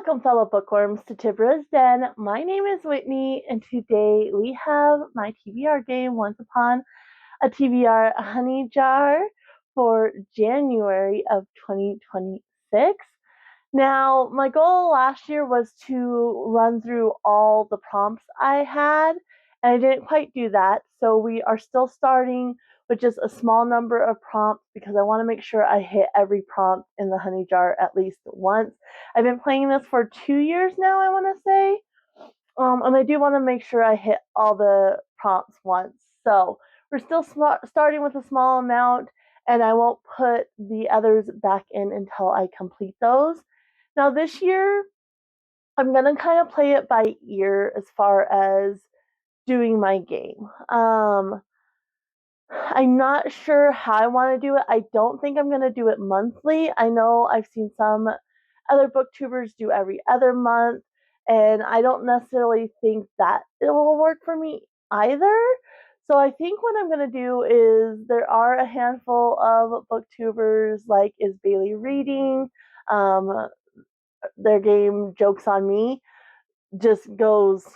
Welcome, fellow bookworms, to TBR's Den. My name is Whitney, and today we have my TBR game, Once Upon a TBR Honey Jar, for January of 2026. Now, my goal last year was to run through all the prompts I had, and I didn't quite do that, so we are still starting with just a small number of prompts because I want to make sure I hit every prompt in the honey jar at least once. I've been playing this for 2 years now, I want to say, and I do want to make sure I hit all the prompts once. So we're still starting with a small amount, and I won't put the others back in until I complete those. Now this year, I'm going to kind of play it by ear as far as doing my game. I'm not sure how I want to do it. I don't think I'm going to do it monthly. I know I've seen some other booktubers do every other month, and I don't necessarily think that it will work for me either. So I think what I'm going to do is there are a handful of booktubers like Is Bailey Reading, their game Jokes on Me just goes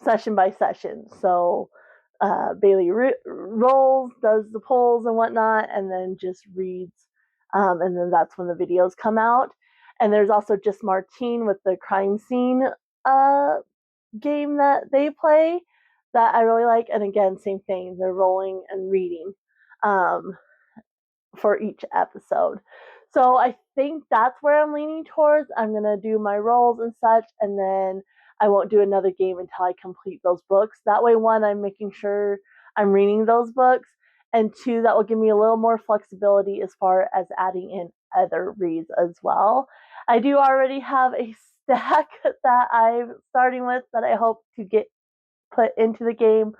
session by session. So Bailey rolls, does the polls and whatnot, and then just reads, and then that's when the videos come out. And there's also just Martian with the crime scene game that they play that I really like. And again, same thing, they're rolling and reading for each episode. So I think that's where I'm leaning towards. I'm going to do my rolls and such, and then I won't do another game until I complete those books. That way, one, I'm making sure I'm reading those books, and two, that will give me a little more flexibility as far as adding in other reads as well. I do already have a stack that I'm starting with that I hope to get put into the game.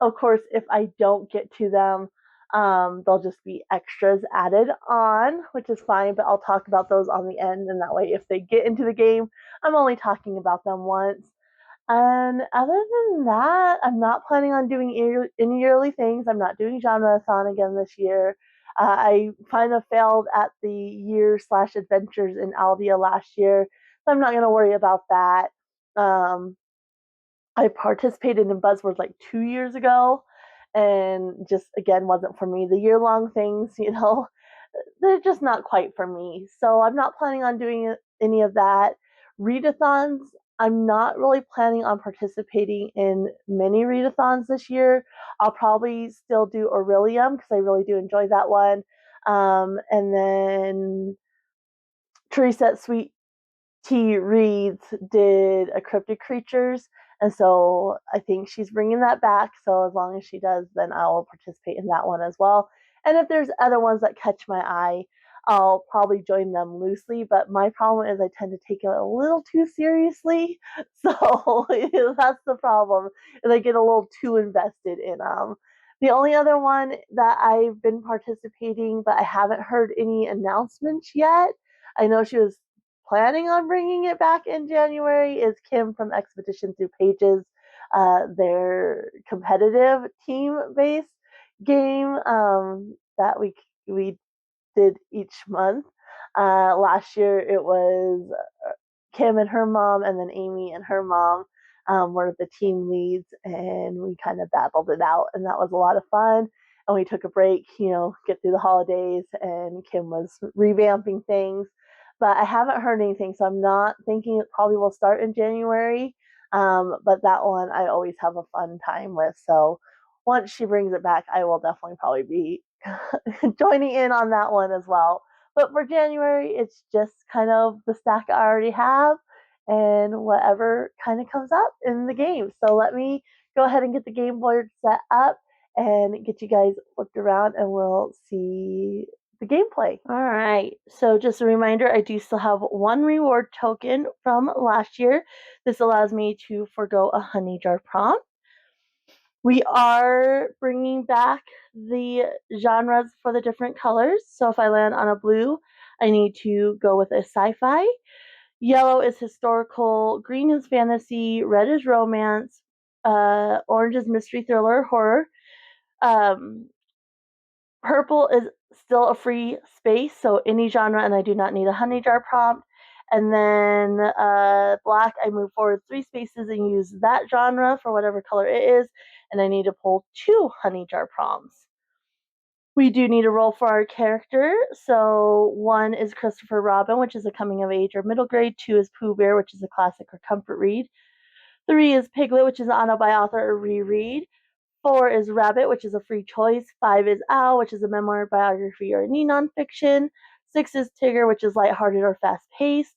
Of course, if I don't get to them, they'll just be extras added on, which is fine, but I'll talk about those on the end, and that way if they get into the game, I'm only talking about them once. And other than that, I'm not planning on doing any yearly things. I'm not doing Genreathon again this year. I kind of failed at the year/adventures in Aeldia last year, so I'm not going to worry about that. I participated in Buzzword like 2 years ago, and just again wasn't for me. The year-long things, they're just not quite for me. So I'm not planning on doing any of that. Readathons, I'm not really planning on participating in many readathons this year. I'll probably still do Orilium because I really do enjoy that one. And then Teresa at Sweet Tea Reads did a Cryptid Creatures, and so I think she's bringing that back. So as long as she does, then I will participate in that one as well. And if there's other ones that catch my eye, I'll probably join them loosely. But my problem is I tend to take it a little too seriously, so that's the problem. And I get a little too invested in them. The only other one that I've been participating, but I haven't heard any announcements yet. I know she was planning on bringing it back in January, is Kim from Expedition Through Pages, their competitive team-based game that we did each month. Last year it was Kim and her mom, and then Amy and her mom were the team leads, and we kind of battled it out, and that was a lot of fun. And we took a break, get through the holidays, and Kim was revamping things. But I haven't heard anything, so I'm not thinking it probably will start in January. But that one I always have a fun time with. So once she brings it back, I will definitely probably be joining in on that one as well. But for January, it's just kind of the stack I already have and whatever kind of comes up in the game. So let me go ahead and get the game board set up and get you guys flipped around, and we'll see the gameplay. All right, so just a reminder, I do still have one reward token from last year. This allows me to forgo a honey jar prompt. We are bringing back the genres for the different colors. So if I land on a blue, I need to go with a sci-fi. Yellow is historical, green is fantasy, red is romance, orange is mystery, thriller, horror. Purple is still a free space, so any genre, and I do not need a honey jar prompt. And then black, I move forward 3 spaces and use that genre for whatever color it is, and I need to pull 2 honey jar prompts. We do need a roll for our character. So 1 is Christopher Robin, which is a coming of age or middle grade. 2 is Pooh Bear, which is a classic or comfort read. 3 is Piglet, which is an autobiography or reread. 4 is Rabbit, which is a free choice. 5 is Owl, which is a memoir, biography, or any nonfiction. 6 is Tigger, which is lighthearted or fast-paced.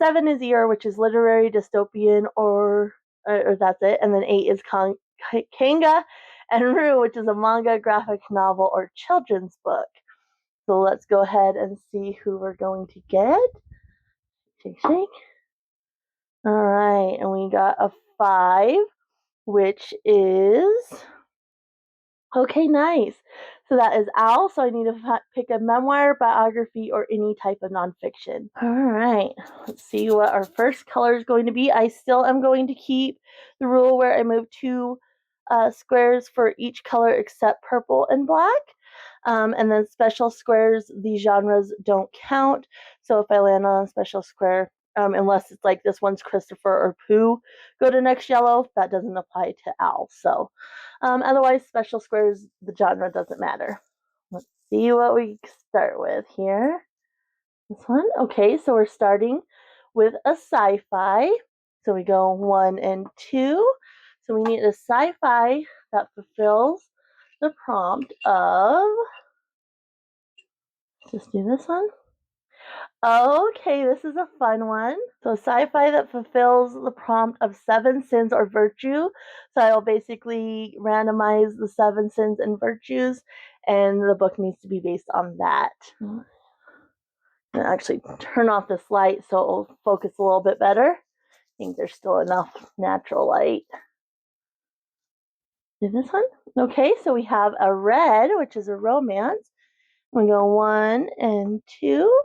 7 is Eeyore, which is literary, dystopian, or that's it. And then 8 is Kanga and Rue, which is a manga, graphic novel, or children's book. So let's go ahead and see who we're going to get. Shake, shake. All right, and we got a 5, which is... Okay, nice. So that is Owl, so I need to pick a memoir, biography, or any type of nonfiction. All right, let's see what our first color is going to be. I still am going to keep the rule where I move 2 squares for each color except purple and black. And then special squares, these genres don't count. So if I land on a special square, unless it's like this one's Christopher or Pooh, go to next yellow, that doesn't apply to Owl. So otherwise, special squares, the genre doesn't matter. Let's see what we start with here. This one. Okay, so we're starting with a sci-fi. So we go 1 and 2. So we need a sci-fi that fulfills the prompt of... Let's just do this one. Okay, this is a fun one. So sci-fi that fulfills the prompt of 7 sins or virtue. So I'll basically randomize the 7 sins and virtues, and the book needs to be based on that. And actually turn off this light so it'll focus a little bit better. I think there's still enough natural light. Do this one. Okay, so we have a red, which is a romance. We go 1 and 2.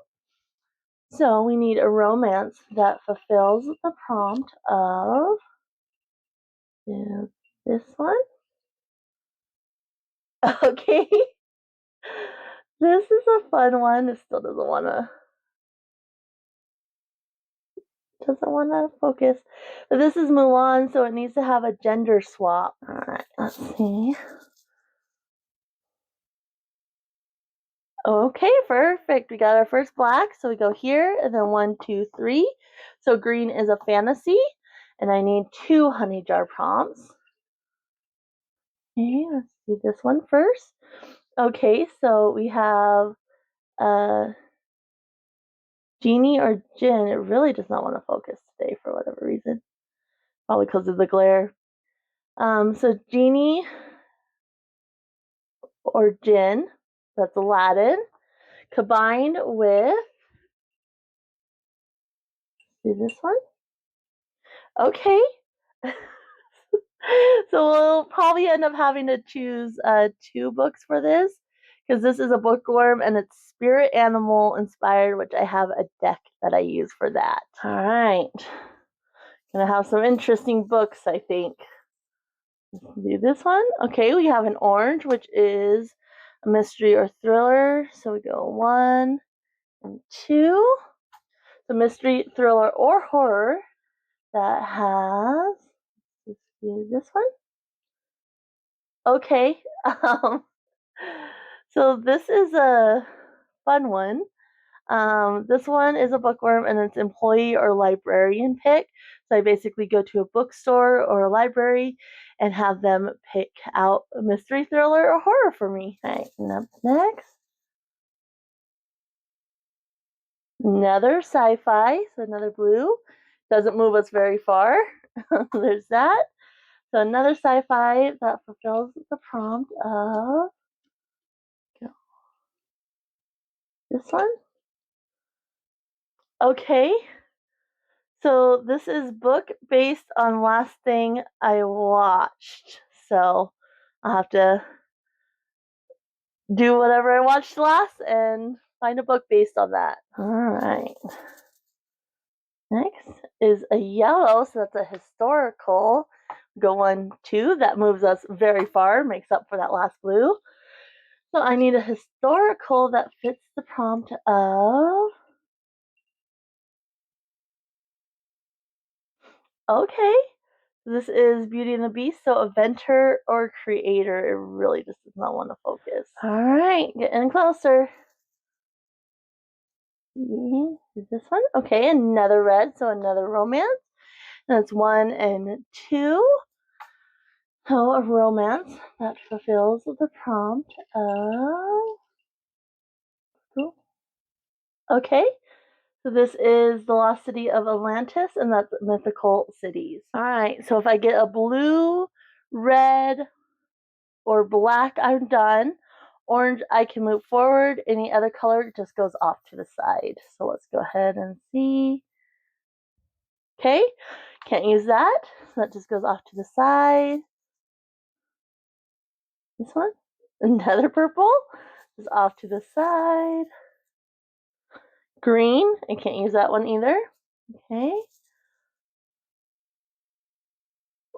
So we need a romance that fulfills the prompt of this one. Okay. This is a fun one. It still doesn't want to focus. But this is Mulan, so it needs to have a gender swap. All right, let's see. Okay, perfect. We got our first black, so we go here, and then 1, 2, 3. So green is a fantasy, and I need 2 honey jar prompts. Okay, let's do this one first. Okay, so we have Jinni or Jin. It really does not want to focus today for whatever reason. Probably because of the glare. So Jinni or Jin, that's Aladdin, combined with, do this one. Okay. So we'll probably end up having to choose 2 books for this, because this is a bookworm and it's spirit animal inspired, which I have a deck that I use for that. All right. Gonna have some interesting books, I think. Let's do this one. Okay, we have an orange, which is a mystery or thriller. So we go 1 and 2. The mystery, thriller, or horror that has... Let's do this one. Okay. So this is a fun one. This one is a bookworm, and it's employee or librarian pick. So I basically go to a bookstore or a library and have them pick out a mystery, thriller, or horror for me. All right, and up next, another sci-fi, so another blue. Doesn't move us very far. There's that. So another sci-fi that fulfills the prompt of this one. Okay. So this is book based on last thing I watched. So I'll have to do whatever I watched last and find a book based on that. All right. Next is a yellow, so that's a historical. Go 1, 2. That moves us very far, makes up for that last blue. So I need a historical that fits the prompt of... Okay. This is Beauty and the Beast, so inventor or creator. It really just does not want to focus. All right, getting closer. Is this one? Okay, another red, so another romance. That's 1 and 2. So a romance that fulfills the prompt of... Okay, so this is the lost city of Atlantis, and that's mythical cities. All right, so if I get a blue, red, or black, I'm done. Orange, I can move forward. Any other color just goes off to the side. So let's go ahead and see. Okay, can't use that. So that just goes off to the side. This one, another purple, is off to the side. Green, I can't use that one either. Okay.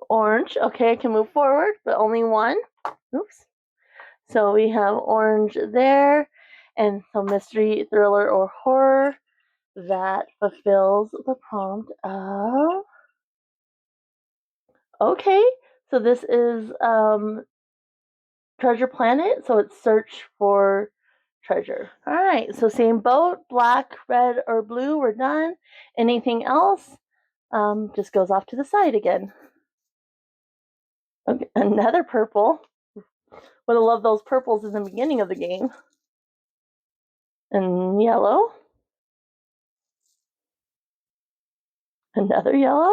Orange, okay, I can move forward, but only one. Oops. So we have orange there, and so mystery, thriller, or horror that fulfills the prompt of... Okay, so this is Treasure Planet, so it's search for treasure. All right, so same boat, black, red, or blue, we're done. Anything else just goes off to the side again. Okay, another purple. Would have loved those purples in the beginning of the game. And yellow. Another yellow.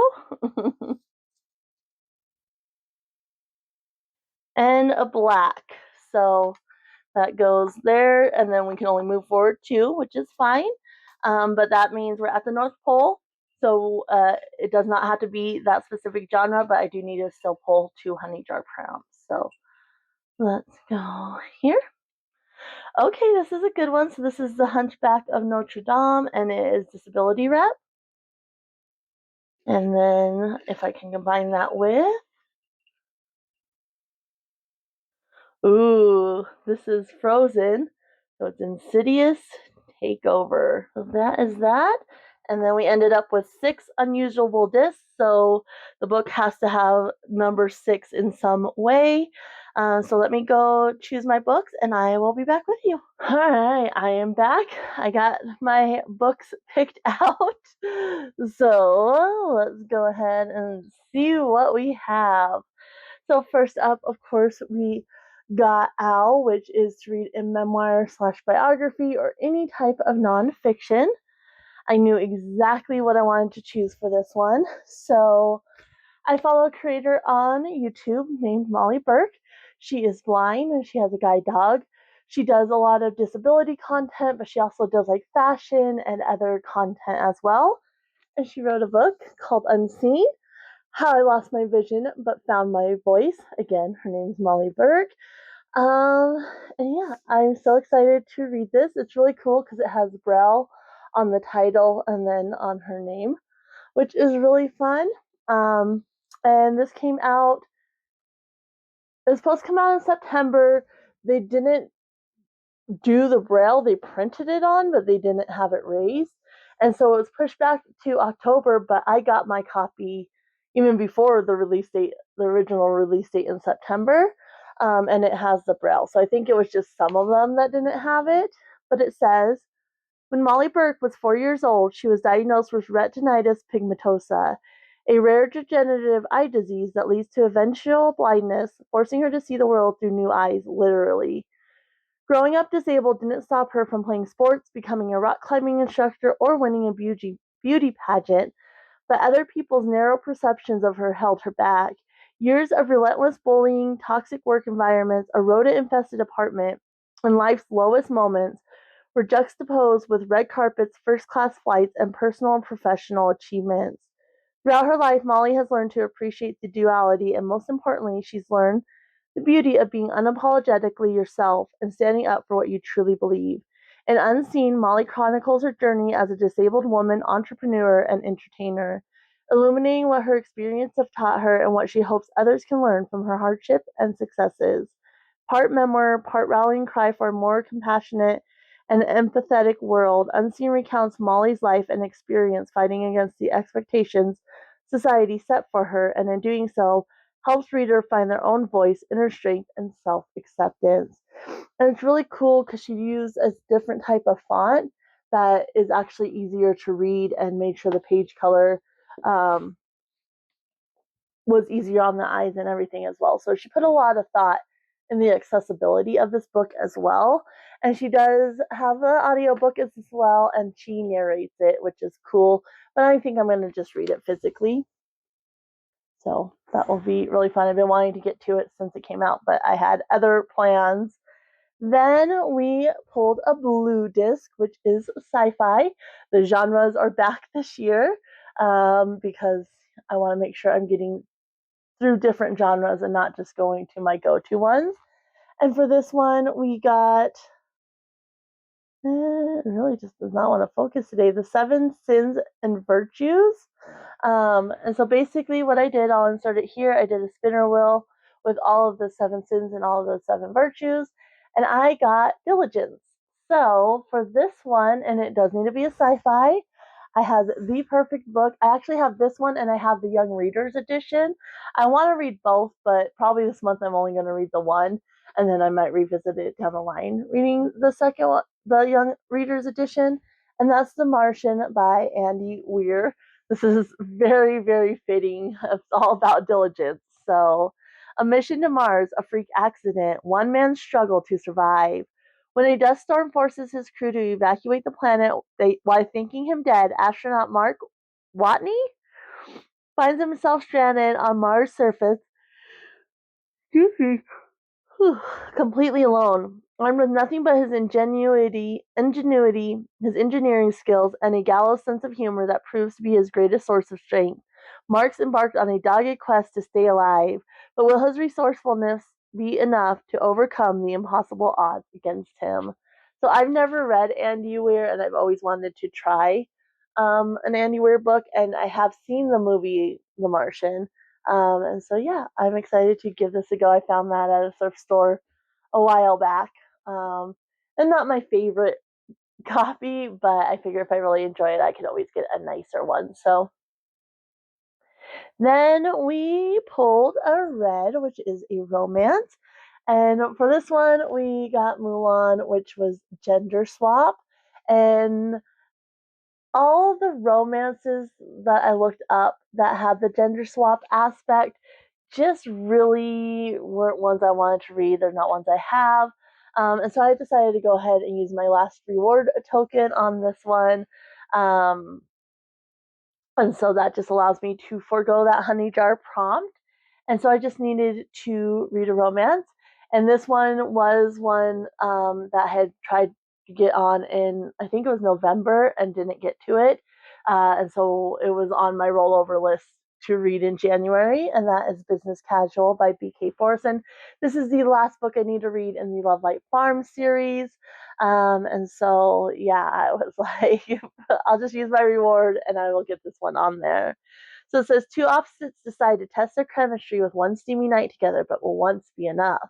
And a black. So that goes there, and then we can only move forward 2, which is fine. But that means we're at the North Pole, so it does not have to be that specific genre, but I do need to still pull 2 honey jar prompts. So let's go here. Okay, this is a good one. So this is The Hunchback of Notre Dame, and it is disability rep. And then if I can combine that with... Ooh, this is Frozen. So it's Insidious Takeover. So that is that. And then we ended up with 6 unusable discs. So the book has to have number 6 in some way. So let me go choose my books, and I will be back with you. All right, I am back. I got my books picked out. So let's go ahead and see what we have. So first up, of course, we got Owl, which is to read a memoir/biography or any type of nonfiction. I knew exactly what I wanted to choose for this one. So I follow a creator on YouTube named Molly Burke. She is blind and she has a guide dog. She does a lot of disability content, but she also does like fashion and other content as well. And she wrote a book called Unseen: How I Lost My Vision But Found My Voice. Again, her name's Molly Burke. And yeah, I'm so excited to read this. It's really cool because it has Braille on the title and then on her name, which is really fun. And this came out, it was supposed to come out in September. They didn't do the Braille, they printed it on, but they didn't have it raised. And so it was pushed back to October, but I got my copy even before the release date, the original release date in September. And it has the Braille. So I think it was just some of them that didn't have it. But it says, when Molly Burke was 4 years old, she was diagnosed with retinitis pigmentosa, a rare degenerative eye disease that leads to eventual blindness, forcing her to see the world through new eyes, literally. Growing up disabled didn't stop her from playing sports, becoming a rock climbing instructor, or winning a beauty pageant, but other people's narrow perceptions of her held her back. Years of relentless bullying, toxic work environments, a rodent-infested apartment, and life's lowest moments were juxtaposed with red carpets, first-class flights, and personal and professional achievements. Throughout her life, Molly has learned to appreciate the duality, and most importantly, she's learned the beauty of being unapologetically yourself and standing up for what you truly believe. In Unseen, Molly chronicles her journey as a disabled woman, entrepreneur, and entertainer, illuminating what her experience have taught her and what she hopes others can learn from her hardship and successes. Part memoir, part rallying cry for a more compassionate and empathetic world, Unseen recounts Molly's life and experience fighting against the expectations society set for her, and in doing so, helps reader find their own voice, inner strength, and self-acceptance. And it's really cool because she used a different type of font that is actually easier to read and made sure the page color um, was easier on the eyes and everything as well. So she put a lot of thought in the accessibility of this book as well. And she does have the audiobook as well, and she narrates it, which is cool. But I think I'm going to just read it physically. So that will be really fun. I've been wanting to get to it since it came out, but I had other plans. Then we pulled a blue disc, which is sci-fi. The genres are back this year because I want to make sure I'm getting through different genres and not just going to my go-to ones. And for this one, we got, it really just does not want to focus today, The Seven Sins and Virtues. And so basically what I did, I'll insert it here, I did a spinner wheel with all of the 7 sins and all of the 7 virtues, and I got diligence. So for this one, and it does need to be a sci-fi, I have the perfect book. I actually have this one and I have the Young Readers edition. I want to read both, but probably this month I'm only going to read the one, and then I might revisit it down the line reading the second one, the Young Readers edition, and that's The Martian by Andy Weir. This is very, very fitting. It's all about diligence. So, a mission to Mars, a freak accident, one man's struggle to survive. When a dust storm forces his crew to evacuate the planet while thinking him dead, astronaut Mark Watney finds himself stranded on Mars' surface. Completely alone, armed with nothing but his ingenuity, his engineering skills, and a gallows sense of humor that proves to be his greatest source of strength. Mark's embarked on a dogged quest to stay alive, but will his resourcefulness be enough to overcome the impossible odds against him? So I've never read Andy Weir, and I've always wanted to try an Andy Weir book, and I have seen the movie The Martian. And so, yeah, I'm excited to give this a go. I found that at a thrift store a while back. And not my favorite copy, but I figure if I really enjoy it, I can always get a nicer one. So then we pulled a red, which is a romance. And for this one, we got Mulan, which was gender swap. And all the romances that I looked up that had the gender swap aspect just really weren't ones I wanted to read. They're not ones I have. And so I decided to go ahead and use my last reward token on this one. Um, and so that just allows me to forego that honey jar prompt. And so I just needed to read a romance. And this one was one that I had tried to get on in, I think it was November, and didn't get to it. And so it was on my rollover list to read in January, and that is Business Casual by B.K. Borison. This is the last book I need to read in the Love Light Farm series. And so, yeah, I was like, I'll just use my reward and I will get this one on there. So it says, 2 opposites decide to test their chemistry with one steamy night together, but will once be enough.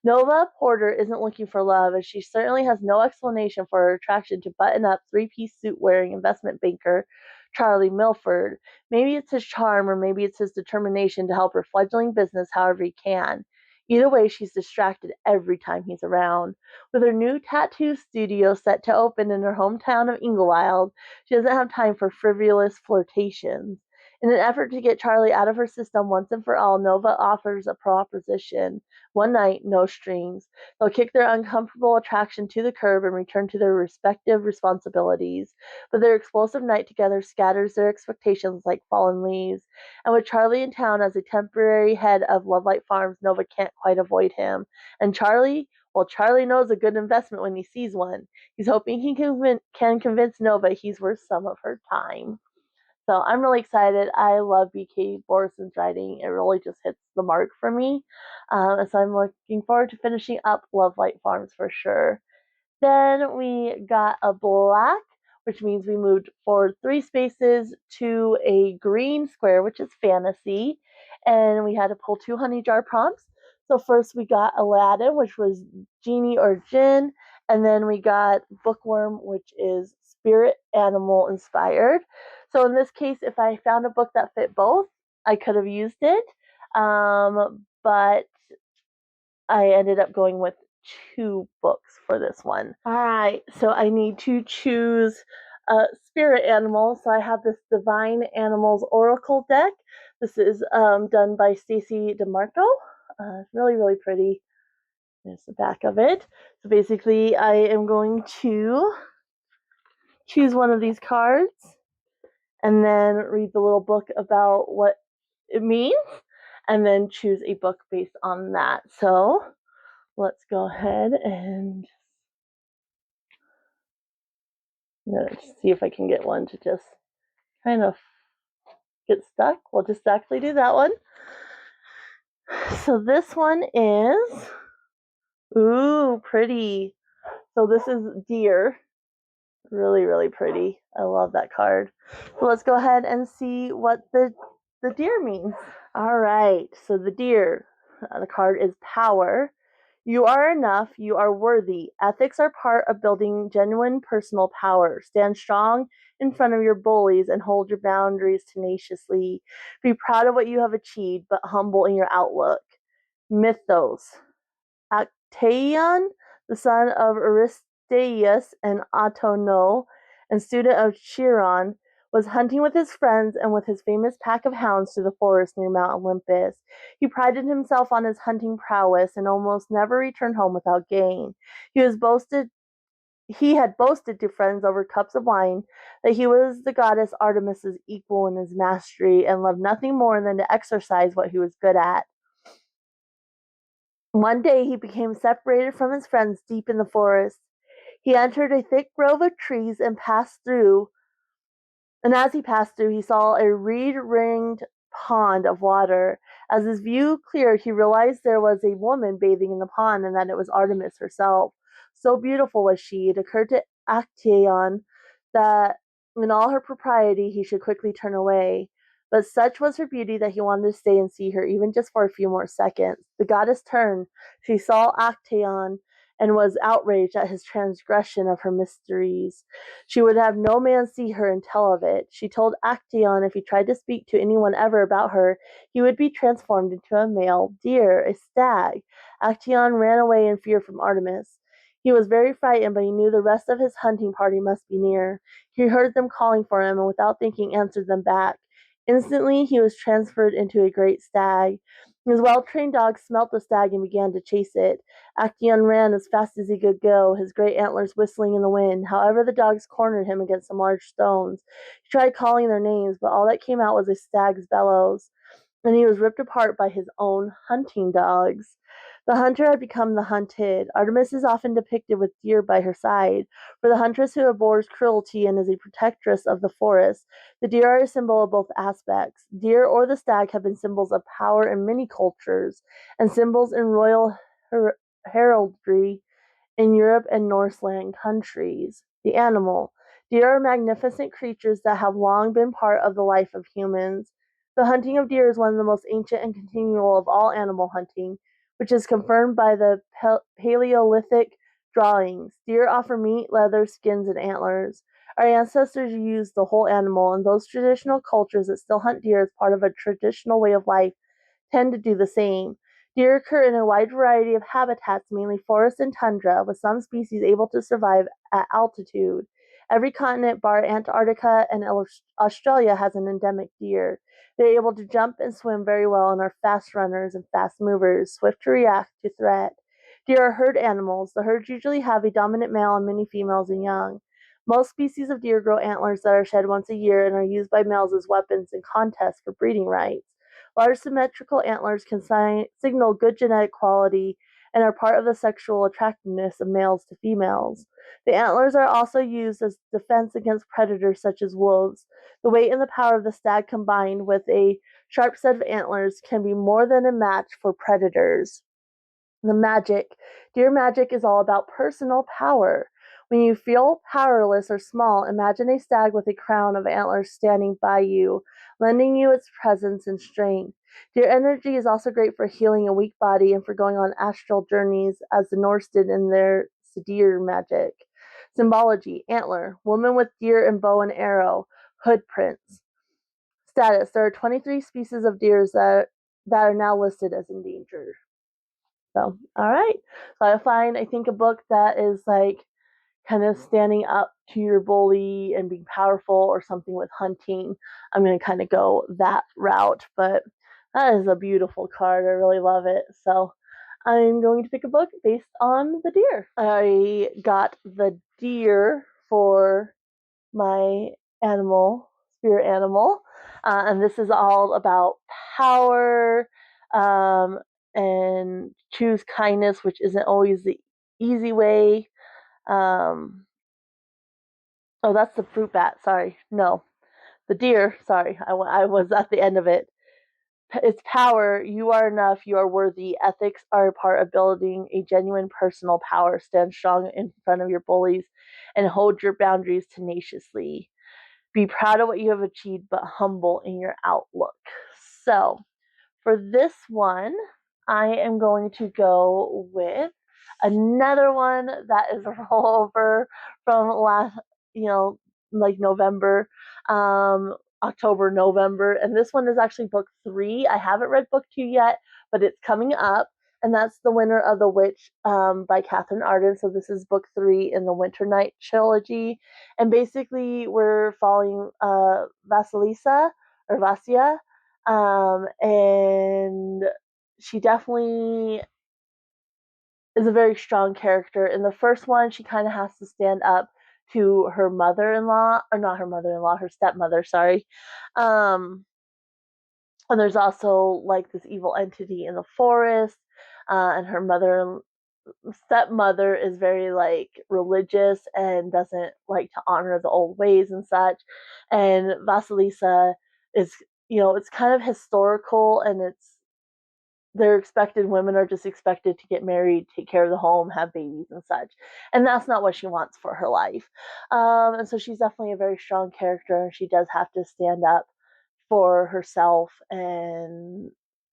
Nova Porter isn't looking for love, and she certainly has no explanation for her attraction to button-up, 3-piece suit-wearing investment banker Charlie Milford. Maybe it's his charm, or maybe it's his determination to help her fledgling business however he can. Either way, she's distracted every time he's around. With her new tattoo studio set to open in her hometown of Inglewild, she doesn't have time for frivolous flirtations. In an effort to get Charlie out of her system once and for all, Nova offers a proposition. One night, no strings. They'll kick their uncomfortable attraction to the curb and return to their respective responsibilities. But their explosive night together scatters their expectations like fallen leaves. And with Charlie in town as a temporary head of Lovelight Farms, Nova can't quite avoid him. And Charlie, well, Charlie knows a good investment when he sees one. He's hoping he can convince Nova he's worth some of her time. So I'm really excited. I love B.K. Borison's writing. It really just hits the mark for me. And so I'm looking forward to finishing up Love Light Farms for sure. Then we got a black, which means we moved forward 3 spaces to a green square, which is fantasy. And we had to pull 2 honey jar prompts. So first we got Aladdin, which was genie or jinn, and then we got bookworm, which is spirit animal inspired. So in this case, if I found a book that fit both, I could have used it, but I ended up going with 2 books for this one. All right, so I need to choose a spirit animal. So I have this Divine Animals Oracle deck. This is done by Stacy DeMarco. Really, really pretty. There's the back of it. So basically, I am going to choose one of these cards and then read the little book about what it means, and then choose a book based on that. So let's go ahead and see if I can get one to just kind of get stuck. We'll just actually do that one. So this one is, ooh, pretty. So this is deer. Really, really pretty. I love that card. So let's go ahead and see what the deer means. All right, so the deer, the card is power. You are enough. You are worthy. Ethics are part of building genuine personal power. Stand strong in front of your bullies and hold your boundaries tenaciously. Be proud of what you have achieved, but humble in your outlook. Mythos. Actaeon, the son of Aristeus and Autono, and student of Chiron, was hunting with his friends and with his famous pack of hounds through the forest near Mount Olympus. He prided himself on his hunting prowess and almost never returned home without gain. He had boasted to friends over cups of wine that he was the goddess Artemis's equal in his mastery and loved nothing more than to exercise what he was good at. One day he became separated from his friends deep in the forest. He entered a thick grove of trees and as he passed through, he saw a reed-ringed pond of water. As his view cleared, he realized there was a woman bathing in the pond and that it was Artemis herself. So beautiful was she, it occurred to Actaeon that in all her propriety he should quickly turn away. But such was her beauty that he wanted to stay and see her, even just for a few more seconds. The goddess turned. She saw Actaeon and was outraged at his transgression of her mysteries. She would have no man see her and tell of it. She told Actaeon if he tried to speak to anyone ever about her, he would be transformed into a male deer, a stag. Actaeon ran away in fear from Artemis. He was very frightened, but he knew the rest of his hunting party must be near. He heard them calling for him, and without thinking answered them back. Instantly he was transferred into a great stag. His well-trained dog smelt the stag and began to chase it. Actaeon ran as fast as he could go, his great antlers whistling in the wind. However, the dogs cornered him against some large stones. He tried calling their names, but all that came out was a stag's bellows, and he was ripped apart by his own hunting dogs. The hunter had become the hunted. Artemis is often depicted with deer by her side. For the huntress who abhors cruelty and is a protectress of the forest, the deer are a symbol of both aspects. Deer or the stag have been symbols of power in many cultures, and symbols in royal heraldry in Europe and Norseland countries. The animal. Deer are magnificent creatures that have long been part of the life of humans. The hunting of deer is one of the most ancient and continual of all animal hunting, which is confirmed by the Paleolithic drawings. Deer offer meat, leather, skins, and antlers. Our ancestors used the whole animal, and those traditional cultures that still hunt deer as part of a traditional way of life tend to do the same. Deer occur in a wide variety of habitats, mainly forest and tundra, with some species able to survive at altitude. Every continent, bar Antarctica and Australia, has an endemic deer. They're able to jump and swim very well and are fast runners and fast movers, swift to react to threat. Deer are herd animals. The herds usually have a dominant male and many females and young. Most species of deer grow antlers that are shed once a year and are used by males as weapons in contests for breeding rights. Large symmetrical antlers can signal good genetic quality and are part of the sexual attractiveness of males to females. The antlers are also used as defense against predators such as wolves. The weight and the power of the stag combined with a sharp set of antlers can be more than a match for predators. The magic. Deer magic is all about personal power. When you feel powerless or small, imagine a stag with a crown of antlers standing by you, lending you its presence and strength. Deer energy is also great for healing a weak body and for going on astral journeys, as the Norse did in their deer magic. Symbology: antler, woman with deer and bow and arrow, hood prints. Status: there are 23 species of deer that are now listed as endangered. So, all right. So I think a book that is like kind of standing up to your bully and being powerful, or something with hunting, I'm going to kind of go that route. But that is a beautiful card. I really love it. So I'm going to pick a book based on the deer. I got the deer for my spirit animal. And this is all about power, and choose kindness, which isn't always the easy way. Oh, that's the fruit bat. Sorry. No, the deer. Sorry. I was at the end of it. It's power. You are enough. You are worthy. Ethics are a part of building a genuine personal power. Stand strong in front of your bullies and hold your boundaries tenaciously. Be proud of what you have achieved, but humble in your outlook. So, for this one, I am going to go with another one that is a rollover from last, like November, October, November. And this one is actually book 3. I haven't read book 2 yet, but it's coming up. And that's The Winter of the Witch, by Katherine Arden. So this is book 3 in the Winter Night trilogy. And basically, we're following Vasilisa, or Vasia, and she definitely is a very strong character. In the first one, she kind of has to stand up to her mother-in-law, or not her mother-in-law, her stepmother, sorry. And there's also like this evil entity in the forest, and her stepmother is very like religious and doesn't like to honor the old ways and such. And Vasilisa is, it's kind of historical, and women are just expected to get married, take care of the home, have babies and such. And that's not what she wants for her life. And so she's definitely a very strong character, and she does have to stand up for herself and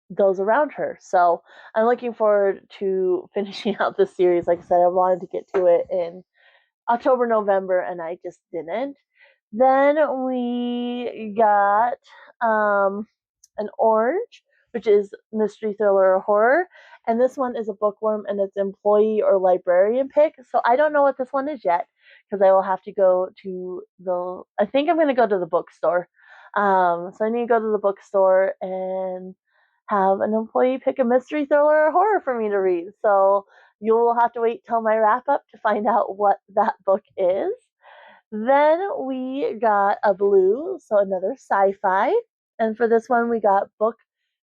those around her. So I'm looking forward to finishing out this series. Like I said, I wanted to get to it in October, November, and I just didn't. Then we got an orange, which is mystery, thriller, or horror. And this one is a bookworm, and it's employee or librarian pick. So I don't know what this one is yet, because I will have to go to I think I'm going to go to the bookstore. So I need to go to the bookstore and have an employee pick a mystery, thriller, or horror for me to read. So you'll have to wait till my wrap up to find out what that book is. Then we got a blue, so another sci-fi. And for this one, we got book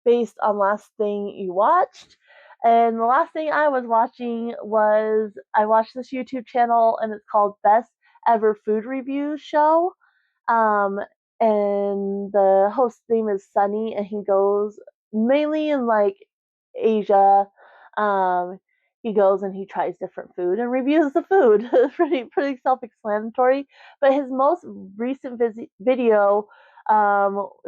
based on last thing you watched. And the last thing I was watching was, I watched this YouTube channel, and it's called Best Ever Food Reviews Show. Um, and the host's name is Sunny, and he goes mainly in like Asia. Um, he goes and he tries different food and reviews the food. pretty self-explanatory. But his most recent video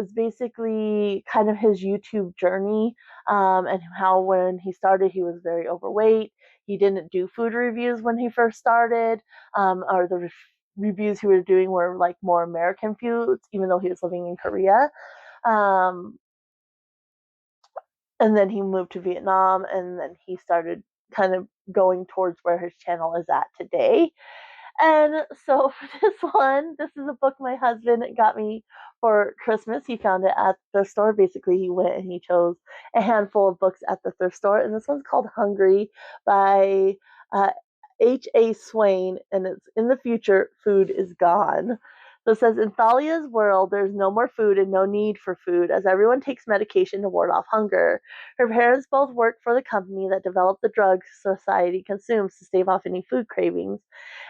is basically kind of his YouTube journey, and how when he started, he was very overweight. He didn't do food reviews when he first started, or the reviews he was doing were like more American foods, even though he was living in Korea. And then he moved to Vietnam, and then he started kind of going towards where his channel is at today. And so for this one, this is a book my husband got me for Christmas. He found it at the store. Basically, he went and he chose a handful of books at the thrift store. And this one's called Hungry by H.A. Swain. And it's in the future, food is gone. So it says, in Thalia's world, there's no more food and no need for food, as everyone takes medication to ward off hunger. Her parents both work for the company that developed the drugs society consumes to stave off any food cravings,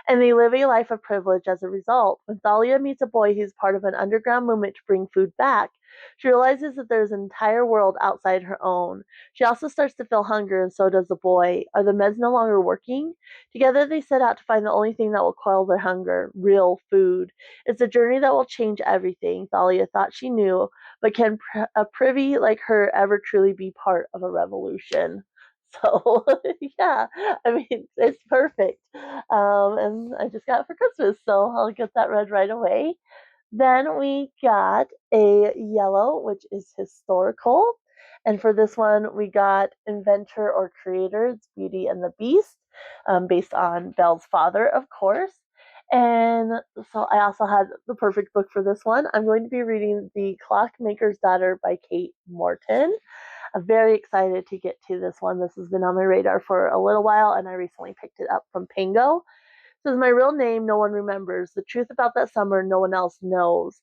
and they live a life of privilege as a result. When Thalia meets a boy who's part of an underground movement to bring food back, She realizes that there's an entire world outside her own. She also starts to feel hunger, and so does the boy. Are the meds no longer working? Together they set out to find the only thing that will quell their hunger, real food. It's a journey that will change everything, Thalia thought she knew, but can a privy like her ever truly be part of a revolution? So, yeah, I mean, it's perfect. And I just got it for Christmas, so I'll get that read right away. Then we got a yellow, which is historical. And for this one, we got Inventor or Creator, it's Beauty and the Beast, based on Belle's father, of course. And so I also had the perfect book for this one. I'm going to be reading The Clockmaker's Daughter by Kate Morton. I'm very excited to get to this one. This has been on my radar for a little while, and I recently picked it up from Pango. It says, my real name no one remembers. The truth about that summer no one else knows.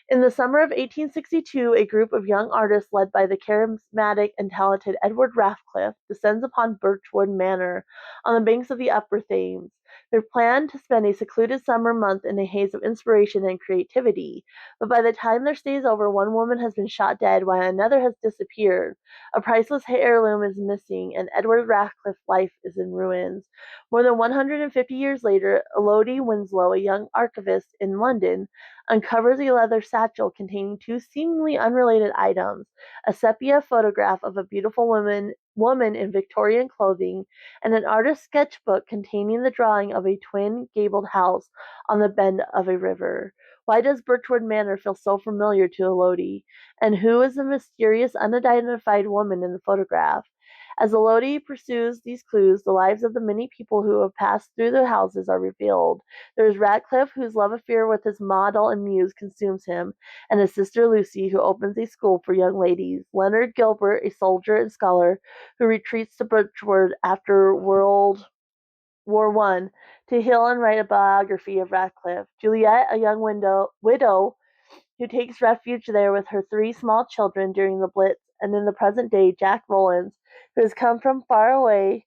In the summer of 1862, a group of young artists led by the charismatic and talented Edward Ratcliffe descends upon Birchwood Manor on the banks of the Upper Thames. They plan to spend a secluded summer month in a haze of inspiration and creativity. But by the time their stay is over, one woman has been shot dead while another has disappeared. A priceless heirloom is missing, and Edward Ratcliffe's life is in ruins. More than 150 years later, Elodie Winslow, a young archivist in London, uncovers a leather satchel containing two seemingly unrelated items: a sepia photograph of a beautiful woman in Victorian clothing, and an artist's sketchbook containing the drawing of a twin gabled house on the bend of a river. Why does Birchwood Manor feel so familiar to Elodie? And who is the mysterious unidentified woman in the photograph? As Elodie pursues these clues, the lives of the many people who have passed through the houses are revealed. There is Ratcliffe, whose love affair with his model and muse consumes him, and his sister Lucy, who opens a school for young ladies. Leonard Gilbert, a soldier and scholar, who retreats to Birchwood after World War One to heal and write a biography of Ratcliffe. Juliet, a young widow who takes refuge there with her three small children during the Blitz, and in the present day, Jack Rowlands, who has come from far away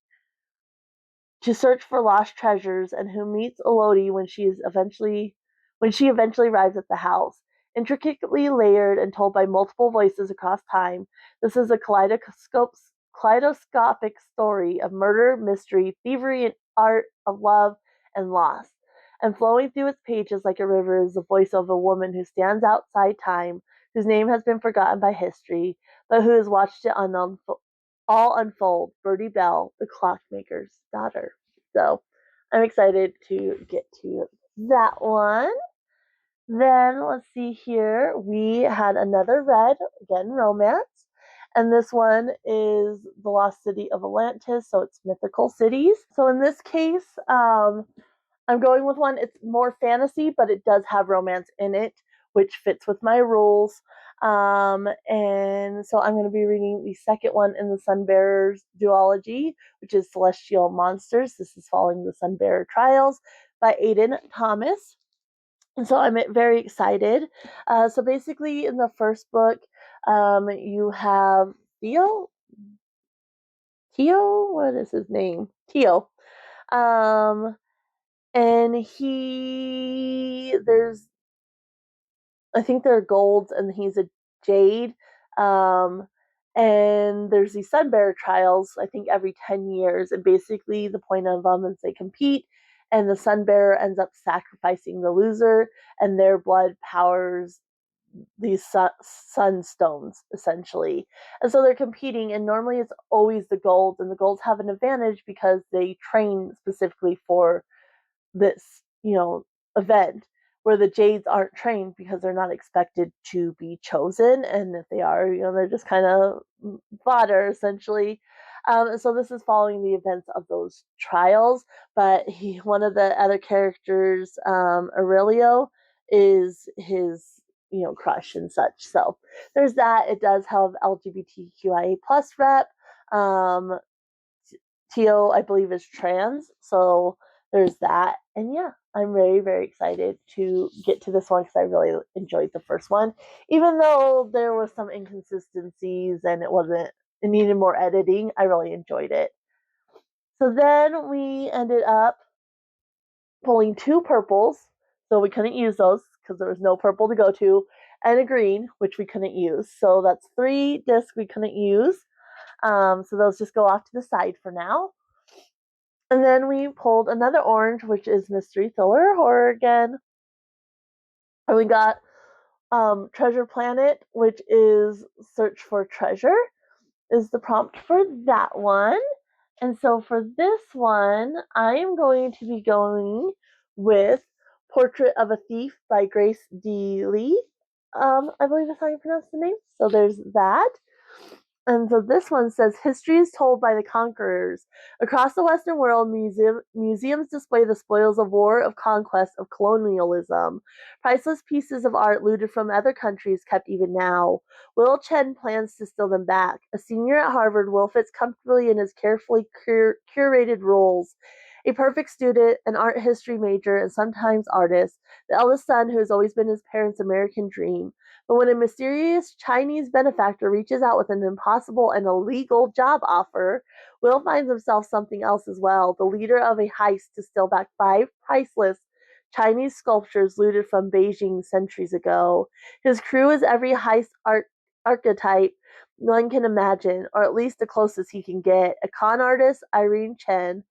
to search for lost treasures, and who meets Elodie when she eventually arrives at the house. Intricately layered and told by multiple voices across time, this is a kaleidoscopic story of murder, mystery, thievery, and art, of love and loss. And flowing through its pages like a river is the voice of a woman who stands outside time, whose name has been forgotten by history, but who has watched it all unfold. Bertie Bell, the Clockmaker's Daughter. So I'm excited to get to that one. Then let's see here. We had another read, again, romance. And this one is The Lost City of Atlantis, so it's mythical cities. So in this case, I'm going with one. It's more fantasy, but it does have romance in it, which fits with my rules. And so I'm going to be reading the second one in the Sunbearers duology, which is Celestial Monsters. This is following the Sunbearer Trials by Aiden Thomas. And so I'm very excited. So basically, in the first book, you have Theo. What is his name? Theo. And I think they're golds, and he's a jade. And there's these Sunbearer trials, I think every 10 years. And basically, the point of them is they compete, and the Sunbearer ends up sacrificing the loser, and their blood powers these sunstones, essentially. And so they're competing, and normally it's always the golds, and the golds have an advantage because they train specifically for this, event, where the jades aren't trained because they're not expected to be chosen, and if they are, they're just kind of fodder, essentially. So this is following the events of those trials, but one of the other characters, Aurelio, is his crush and such. So there's that. It does have LGBTQIA plus rep. Tio, I believe, is trans, so there's that. And yeah, I'm very, very excited to get to this one because I really enjoyed the first one. Even though there were some inconsistencies and it needed more editing, I really enjoyed it. So then we ended up pulling two purples, so we couldn't use those because there was no purple to go to. and a green, which we couldn't use. So that's 3 discs we couldn't use. So those just go off to the side for now. And then we pulled another orange, which is Mystery Thriller Horror again. And we got Treasure Planet, which is Search for Treasure, is the prompt for that one. And so for this one, I am going to be going with Portrait of a Thief by Grace D. Lee. I believe that's how you pronounce the name. So there's that. And so this one says, history is told by the conquerors. Across the Western world, museums display the spoils of war, of conquest, of colonialism. Priceless pieces of art looted from other countries kept even now. Will Chen plans to steal them back. A senior at Harvard, Will fits comfortably in his carefully curated roles. A perfect student, an art history major, and sometimes artist, the eldest son who has always been his parents' American dream. But when a mysterious Chinese benefactor reaches out with an impossible and illegal job offer, Will finds himself something else as well, the leader of a heist to steal back 5 priceless Chinese sculptures looted from Beijing centuries ago. His crew is every heist archetype one can imagine, or at least the closest he can get. A con artist, Irene Chen,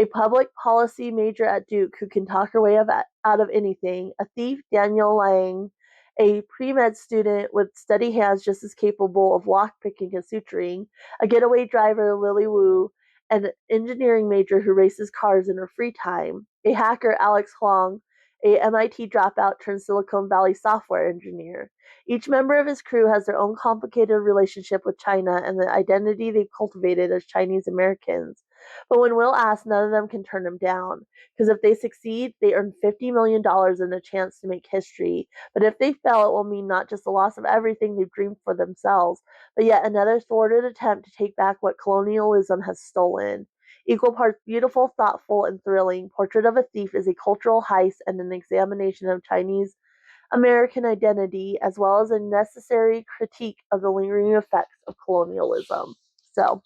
a public policy major at Duke who can talk her way out of anything, a thief, Daniel Lang, a pre-med student with steady hands just as capable of lockpicking and suturing, a getaway driver, Lily Wu, an engineering major who races cars in her free time, a hacker, Alex Huang, a MIT dropout turned Silicon Valley software engineer. Each member of his crew has their own complicated relationship with China and the identity they've cultivated as Chinese Americans. But when Will asks, none of them can turn him down. Because if they succeed, they earn $50 million and a chance to make history. But if they fail, it will mean not just the loss of everything they've dreamed for themselves, but yet another thwarted attempt to take back what colonialism has stolen. Equal parts beautiful, thoughtful, and thrilling, Portrait of a Thief is a cultural heist and an examination of Chinese American identity, as well as a necessary critique of the lingering effects of colonialism. So,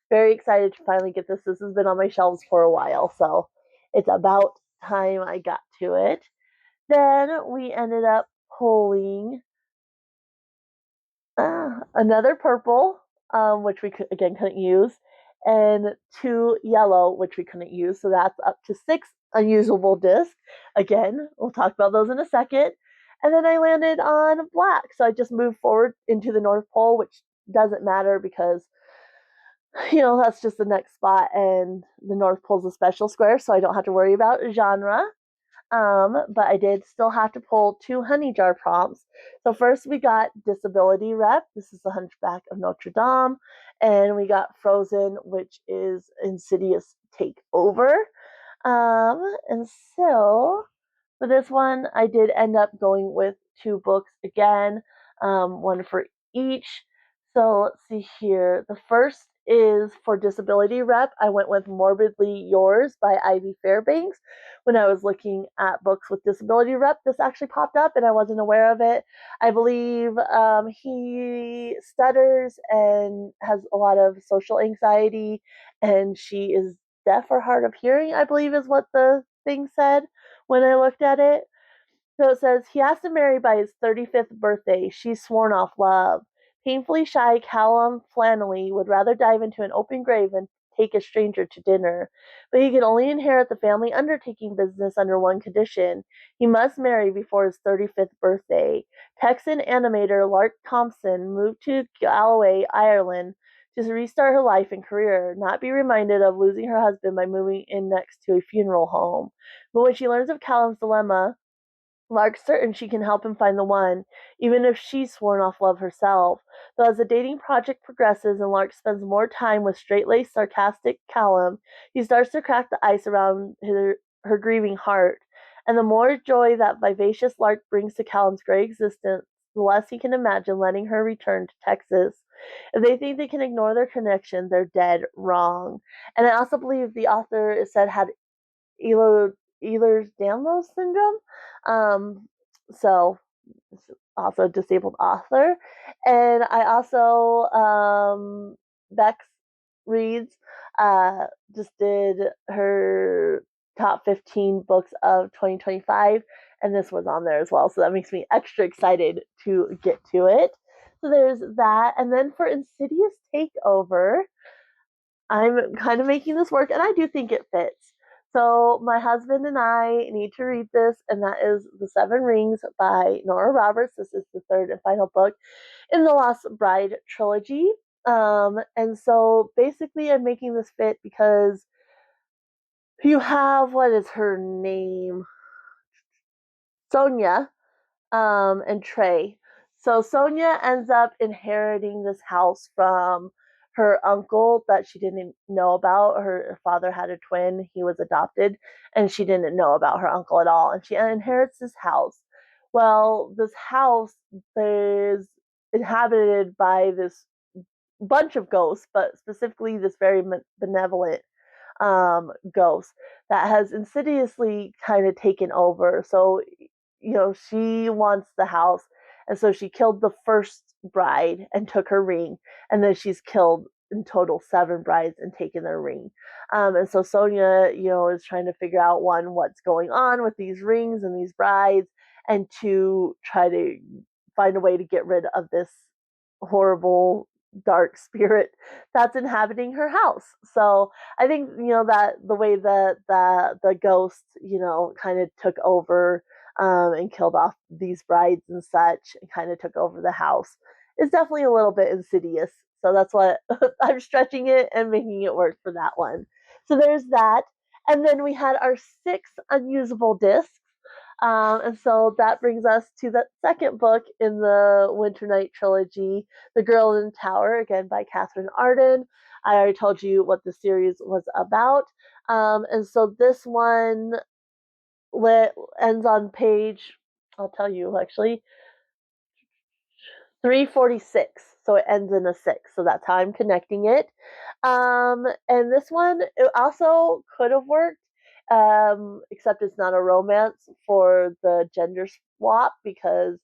very excited to finally get this. This has been on my shelves for a while, so it's about time I got to it. Then we ended up pulling another purple, which we again couldn't use, and 2 yellow, which we couldn't use. So that's up to 6 unusable discs. Again, we'll talk about those in a second. And then I landed on black. So I just moved forward into the North Pole, which doesn't matter because that's just the next spot, and the North Pole's a special square, so I don't have to worry about genre. But I did still have to pull 2 honey jar prompts. So first we got Disability Rep. This is the Hunchback of Notre Dame. And we got Frozen, which is Insidious Takeover. And so for this one, I did end up going with 2 books again, one for each. So let's see here. The first is for Disability Rep. I went with Morbidly Yours by Ivy Fairbanks. When I was looking at books with Disability Rep, this actually popped up and I wasn't aware of it. I believe he stutters and has a lot of social anxiety, and she is deaf or hard of hearing, I believe is what the thing said when I looked at it. So it says, he has to marry by his 35th birthday. She's sworn off love. Painfully shy Callum Flannelly would rather dive into an open grave than take a stranger to dinner. But he can only inherit the family undertaking business under one condition. He must marry before his 35th birthday. Texan animator Lark Thompson moved to Galway, Ireland to restart her life and career, not be reminded of losing her husband by moving in next to a funeral home. But when she learns of Callum's dilemma, Lark's certain she can help him find the one, even if she's sworn off love herself. Though as the dating project progresses and Lark spends more time with straight-laced, sarcastic Callum, he starts to crack the ice around her grieving heart. And the more joy that vivacious Lark brings to Callum's gray existence, the less he can imagine letting her return to Texas. If they think they can ignore their connection, they're dead wrong. And I also believe the author is said had Ehlers-Danlos syndrome. Um, so also disabled author. And I also Bex Reads just did her top 15 books of 2025, and this was on there as well. So that makes me extra excited to get to it. So there's that. And then for Insidious Takeover, I'm kind of making this work, and I do think it fits. So my husband and I need to read this, and that is The Seven Rings by Nora Roberts. This is the third and final book in the Lost Bride trilogy. And so basically I'm making this fit because you have, what is her name? Sonia, and Trey. So Sonia ends up inheriting this house from her uncle that she didn't know about. Her father had a twin, he was adopted, and she didn't know about her uncle at all. And she inherits this house. Well, this house is inhabited by this bunch of ghosts, but specifically this very benevolent ghost that has insidiously kind of taken over. So, she wants the house, and so she killed the first bride and took her ring, and then she's killed in total 7 brides and taken their ring. And so Sonia, is trying to figure out, one, what's going on with these rings and these brides, and two, try to find a way to get rid of this horrible dark spirit that's inhabiting her house. So I think that the way that the ghost kind of took over, and killed off these brides and such, and kind of took over the house, is definitely a little bit insidious. So that's what I'm stretching it and making it work for that one. So there's that. And then we had our 6 unusable discs. And so that brings us to the second book in the Winter Night trilogy, The Girl in the Tower, again by Katherine Arden. I already told you what the series was about. And so this one ends on page, I'll tell you actually, 346. So it ends in a 6. So that's how I'm connecting it. And this one, it also could have worked, except it's not a romance for the gender swap, because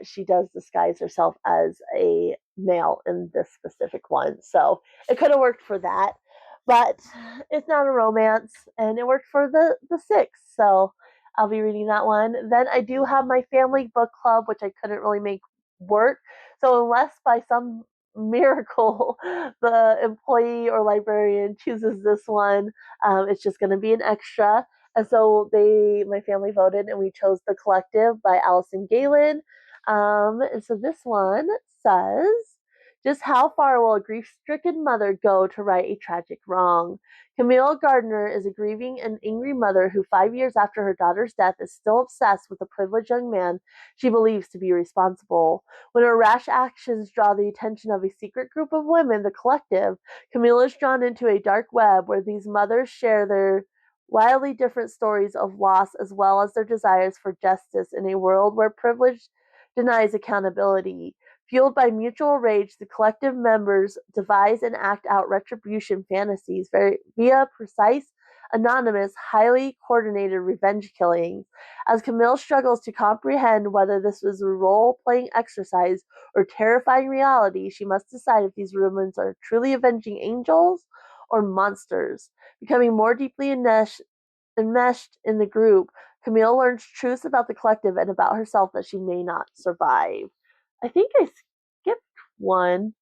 she does disguise herself as a male in this specific one. So it could have worked for that. But it's not a romance, and it worked for the 6. So I'll be reading that one. Then I do have my family book club, which I couldn't really make work. So unless by some miracle the employee or librarian chooses this one, it's just going to be an extra. And so my family voted, and we chose The Collective by Alison Gaylin. And so this one says, just how far will a grief-stricken mother go to right a tragic wrong? Camille Gardner is a grieving and angry mother who 5 years after her daughter's death is still obsessed with a privileged young man she believes to be responsible. When her rash actions draw the attention of a secret group of women, the Collective, Camille is drawn into a dark web where these mothers share their wildly different stories of loss as well as their desires for justice in a world where privilege denies accountability. Fueled by mutual rage, the Collective members devise and act out retribution fantasies via precise, anonymous, highly coordinated revenge killings. As Camille struggles to comprehend whether this was a role-playing exercise or terrifying reality, she must decide if these women are truly avenging angels or monsters. Becoming more deeply enmeshed in the group, Camille learns truths about the Collective and about herself that she may not survive. I think I skipped one.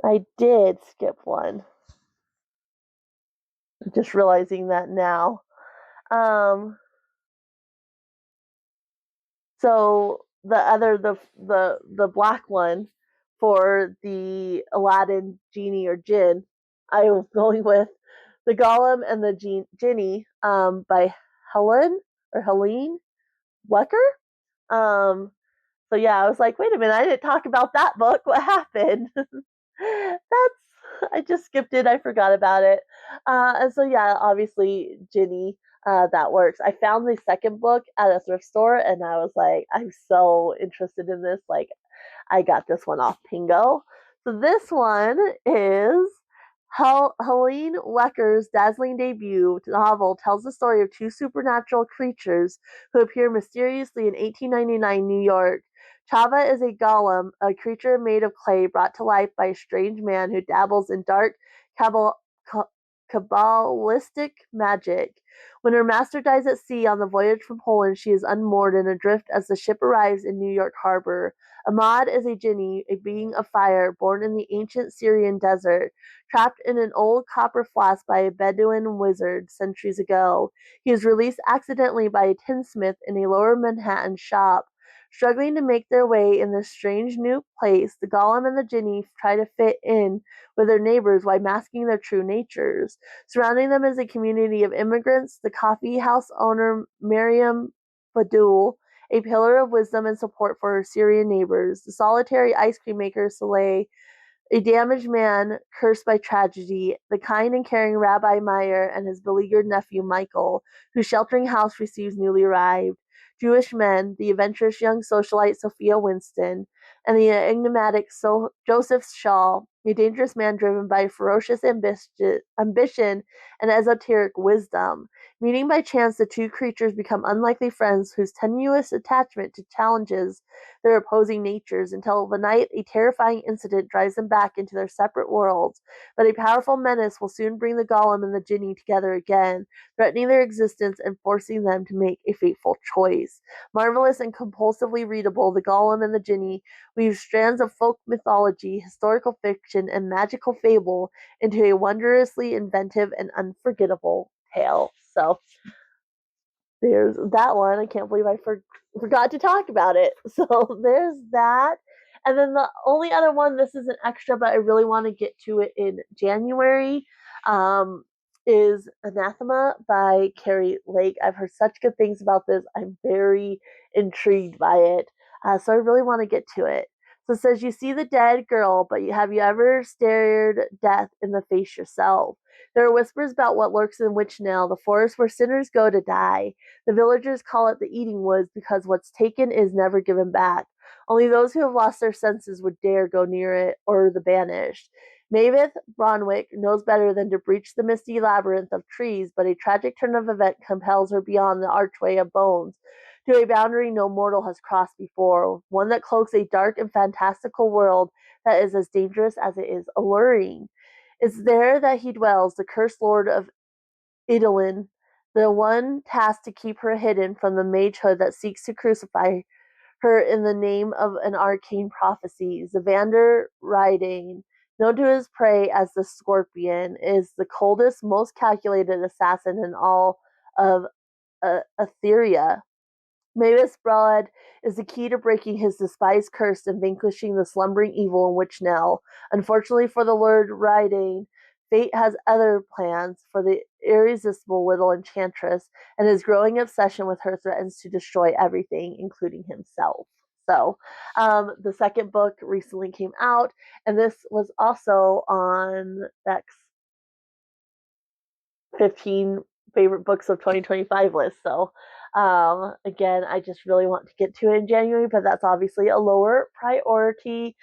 I did skip one. I'm just realizing that now. So the black one for the Aladdin genie or Jinn, I was going with The Golem and the Jinni, by Helene Wecker. So yeah, I was like, wait a minute, I didn't talk about that book. What happened? I just skipped it. I forgot about it. And so yeah, obviously Jinni, that works. I found the second book at a thrift store, and I was like, I'm so interested in this. Like, I got this one off Pingo. So this one is Helene Wecker's dazzling debut novel tells the story of 2 supernatural creatures who appear mysteriously in 1899 New York. Chava is a golem, a creature made of clay brought to life by a strange man who dabbles in dark Kabbalistic magic. When her master dies at sea on the voyage from Poland, she is unmoored and adrift as the ship arrives in New York Harbor. Ahmad is a Jinni, a being of fire, born in the ancient Syrian desert, trapped in an old copper flask by a Bedouin wizard centuries ago. He is released accidentally by a tinsmith in a lower Manhattan shop. Struggling to make their way in this strange new place, the Golem and the Jinni try to fit in with their neighbors while masking their true natures. Surrounding them is a community of immigrants, the coffee house owner Miriam Badul, a pillar of wisdom and support for her Syrian neighbors, the solitary ice cream maker Saleh, a damaged man cursed by tragedy, the kind and caring Rabbi Meyer and his beleaguered nephew Michael, whose sheltering house receives newly arrived, Jewish men, the adventurous young socialite Sophia Winston, and the enigmatic Joseph Shaw, a dangerous man driven by ferocious ambition and esoteric wisdom. Meeting by chance, the two creatures become unlikely friends whose tenuous attachment to challenges their opposing natures until the night a terrifying incident drives them back into their separate worlds. But a powerful menace will soon bring the Golem and the Jinni together again, threatening their existence and forcing them to make a fateful choice. Marvelous and compulsively readable, The Golem and the Jinni weave strands of folk mythology, historical fiction, and magical fable into a wondrously inventive and unforgettable tale. So there's that one. I can't believe I forgot to talk about it. So there's that. And then the only other one, this is an extra, but I really want to get to it in January, is Anathema by Keri Lake. I've heard such good things about this. I'm very intrigued by it. So I really want to get to it. So it says, you see the dead girl, but have you ever stared death in the face yourself? There are whispers about what lurks in Witchnail, the forest where sinners go to die. The villagers call it the Eating Woods because what's taken is never given back. Only those who have lost their senses would dare go near it, or the banished. Mavis Bronwick knows better than to breach the misty labyrinth of trees, but a tragic turn of event compels her beyond the archway of bones, to a boundary no mortal has crossed before, one that cloaks a dark and fantastical world that is as dangerous as it is alluring. It's there that he dwells, the cursed lord of Aeldia, the one tasked to keep her hidden from the magehood that seeks to crucify her in the name of an arcane prophecy. Zavander Rydane, known to his prey as the Scorpion, is the coldest, most calculated assassin in all of Etheria. Mavis Broad is the key to breaking his despised curse and vanquishing the slumbering evil in Witchnell. Unfortunately for the Lord Rydane, fate has other plans for the irresistible little enchantress, and his growing obsession with her threatens to destroy everything, including himself. So, the second book recently came out, and this was also on Beck's 15 favorite books of 2025 list. So, again, I just really want to get to it in January, but that's obviously a lower priority.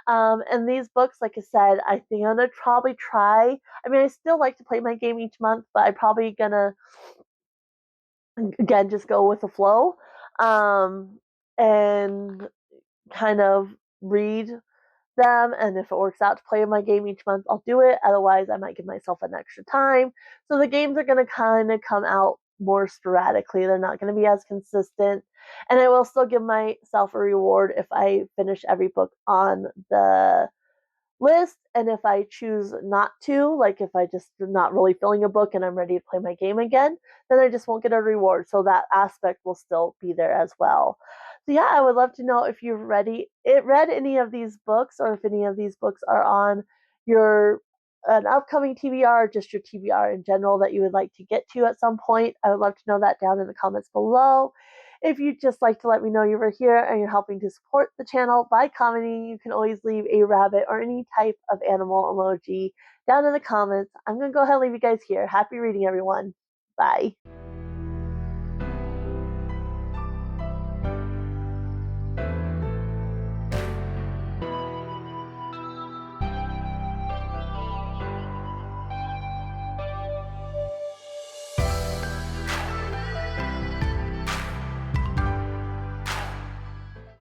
And these books, like I said, I think I'm gonna probably try. I mean, I still like to play my game each month, but I'm probably gonna again just go with the flow, and kind of read them, and if it works out to play my game each month, I'll do it. Otherwise, I might give myself an extra time. So the games are going to kind of come out more sporadically. They're not going to be as consistent. And I will still give myself a reward if I finish every book on the list. And if I choose not to, like if I just not really feeling a book and I'm ready to play my game again, then I just won't get a reward. So that aspect will still be there as well. So yeah, I would love to know if you've read any of these books, or if any of these books are on your an upcoming TBR, or just your TBR in general that you would like to get to at some point. I would love to know that down in the comments below. If you'd just like to let me know you were here and you're helping to support the channel by commenting, you can always leave a rabbit or any type of animal emoji down in the comments. I'm going to go ahead and leave you guys here. Happy reading, everyone. Bye.